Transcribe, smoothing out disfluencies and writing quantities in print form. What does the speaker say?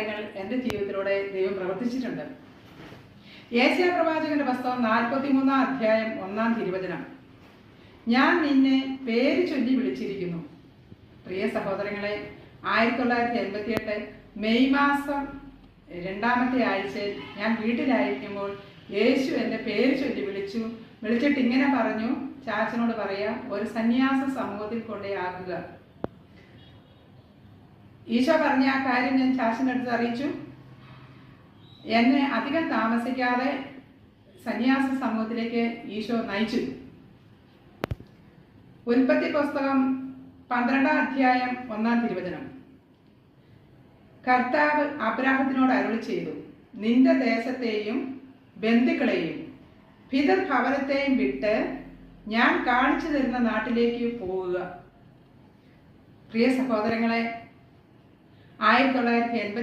കാര്യങ്ങൾ എൻ്റെ ജീവിതത്തിലൂടെ ദൈവം പ്രവർത്തിച്ചിട്ടുണ്ട്. യേശയ്യാ പ്രവാചകന്റെ പുസ്തകം 43 അധ്യായം 1 തിരുവചനം. ഞാൻ നിന്നെ പേര് ചൊല്ലി വിളിച്ചിരിക്കുന്നു. പ്രിയ സഹോദരങ്ങളെ, 1988 മെയ് മാസം 2ാമത്തെ ആഴ്ചയിൽ ഞാൻ വീട്ടിലായിരിക്കുമ്പോൾ യേശു എൻ്റെ പേര് ചൊല്ലി വിളിച്ചിട്ട് ഇങ്ങനെ പറഞ്ഞു, ചാച്ചനോട് പറയാ, ഒരു സന്യാസ സമൂഹത്തിൽ കൊണ്ടേയാക്കുക. ഈശോ പറഞ്ഞ ആ കാര്യം ഞാൻ ചാച്ചൻ്റെ അടുത്ത് അറിയിച്ചു. എന്നെ അധികം താമസിക്കാതെ സന്യാസ സമൂഹത്തിലേക്ക് ഈശോ നയിച്ചു. ഉൽപ്പത്തി പുസ്തകം 12 അധ്യായം 1 തിരുവചനം. കർത്താവ് അബ്രാഹത്തിനോട് അരുളി ചെയ്തു, നിന്റെ ദേശത്തെയും ബന്ധുക്കളെയും പിതൃഭവനത്തെയും വിട്ട് ഞാൻ കാണിച്ചു തരുന്ന നാട്ടിലേക്ക് പോവുക. പ്രിയ സഹോദരങ്ങളെ, 1980